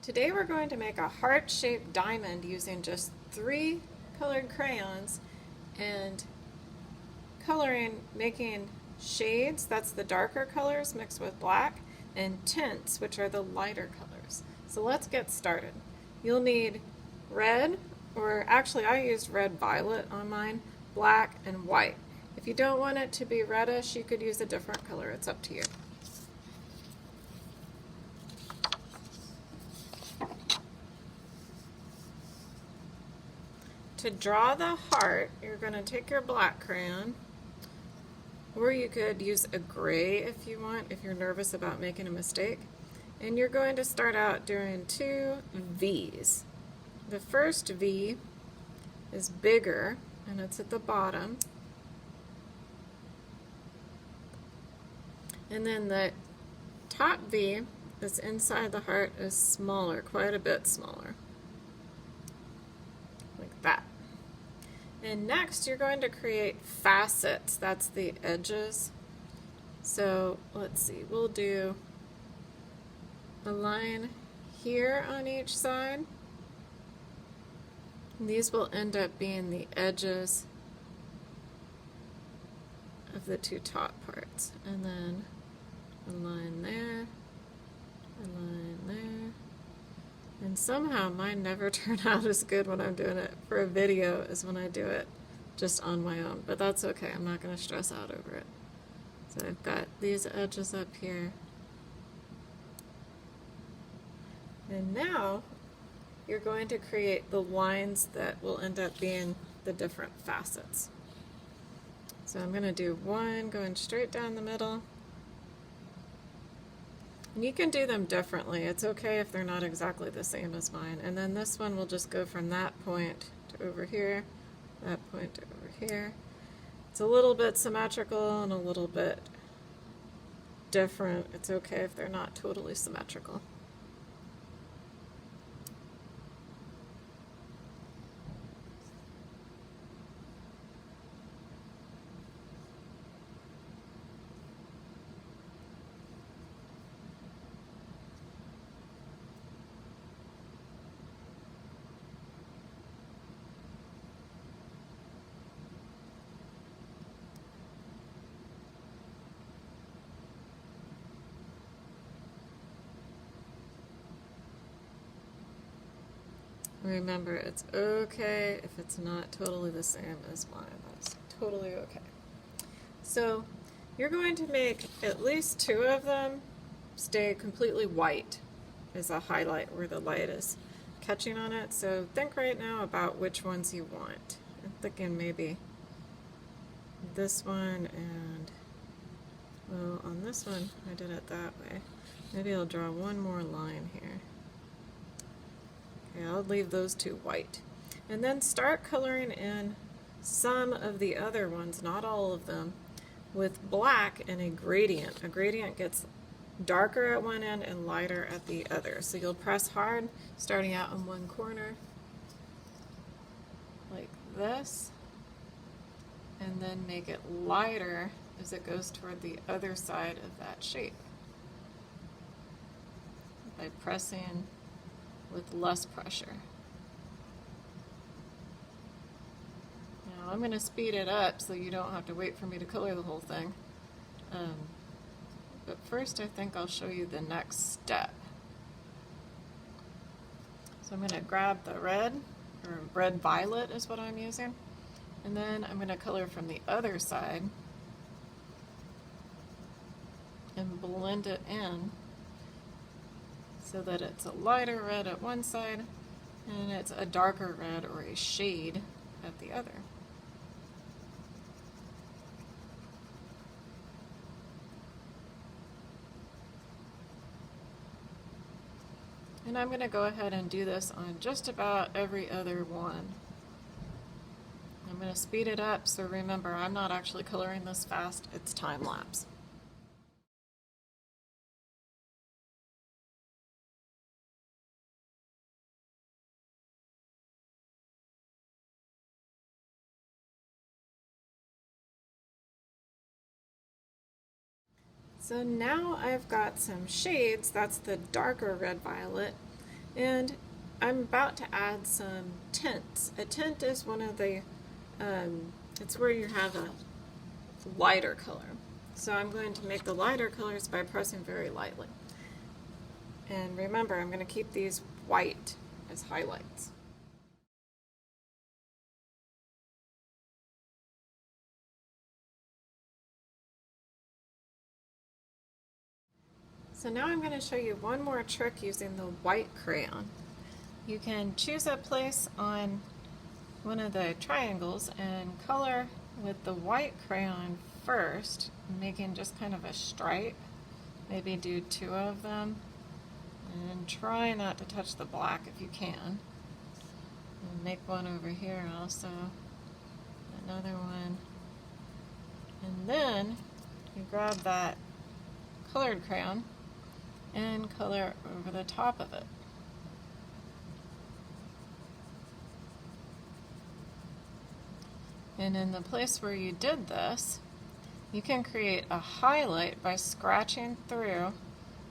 Today we're going to make a heart-shaped diamond using just 3 colored crayons and making shades, that's the darker colors mixed with black, and tints, which are the lighter colors. So let's get started. You'll need red, or actually I used red violet on mine, black, and white. If you don't want it to be reddish, you could use a different color. It's up to you. To draw the heart, you're going to take your black crayon, or you could use a gray if you want, if you're nervous about making a mistake. And you're going to start out doing 2 V's. The first V is bigger, and it's at the bottom. And then the top V that's inside the heart is smaller, quite a bit smaller. Like that. And next you're going to create facets, that's the edges. So let's see, we'll do a line here on each side. And these will end up being the edges of the 2 top parts. And then a line there, a line there. And somehow mine never turn out as good when I'm doing it for a video as when I do it just on my own. But that's okay, I'm not going to stress out over it. So I've got these edges up here. And now you're going to create the lines that will end up being the different facets. So I'm going to do one going straight down the middle. And you can do them differently. It's okay if they're not exactly the same as mine. And then this one will just go from that point to over here, that point to over here. It's a little bit symmetrical and a little bit different. It's okay if they're not totally symmetrical. Remember, it's okay if it's not totally the same as mine. That's totally okay. So you're going to make at least 2 of them stay completely white as a highlight where the light is catching on it. So think right now about which ones you want. I'm thinking maybe this one and, well, on this one I did it that way. Maybe I'll draw one more line here. Okay, I'll leave those 2 white. And then start coloring in some of the other ones, not all of them, with black and a gradient. A gradient gets darker at one end and lighter at the other. So you'll press hard, starting out in one corner, like this, and then make it lighter as it goes toward the other side of that shape by pressing with less pressure. Now I'm going to speed it up so you don't have to wait for me to color the whole thing. But first I think I'll show you the next step. So I'm going to grab the red, or red violet is what I'm using, and then I'm going to color from the other side and blend it in so that it's a lighter red at one side and it's a darker red or a shade at the other. And I'm going to go ahead and do this on just about every other one. I'm going to speed it up, so remember, I'm not actually coloring this fast, it's time lapse. So now I've got some shades, that's the darker red violet, And I'm about to add some tints. A tint is one of the, it's where you have a lighter color. So I'm going to make the lighter colors by pressing very lightly. And remember, I'm going to keep these white as highlights. So now I'm going to show you one more trick using the white crayon. You can choose a place on one of the triangles and color with the white crayon first, making just kind of a stripe. Maybe do 2 of them, and try not to touch the black if you can. And make one over here also, another one. And then you grab that colored crayon and color over the top of it. And in the place where you did this, you can create a highlight by scratching through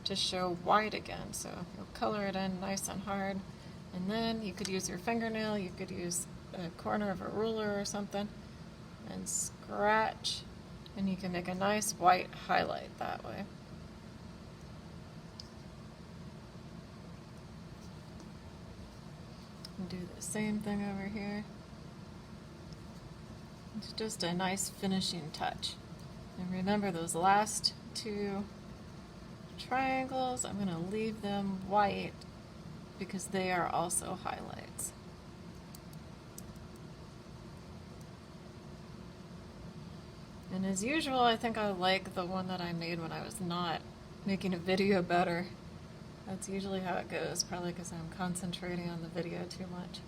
to show white again. So you'll color it in nice and hard, and then you could use your fingernail, you could use a corner of a ruler or something, and scratch, and you can make a nice white highlight that way. And do the same thing over here. It's just a nice finishing touch. And remember, those last 2 triangles, I'm going to leave them white because they are also highlights. And as usual, I think I like the one that I made when I was not making a video better. That's usually how it goes, probably because I'm concentrating on the video too much.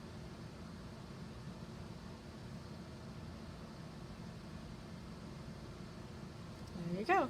There you go.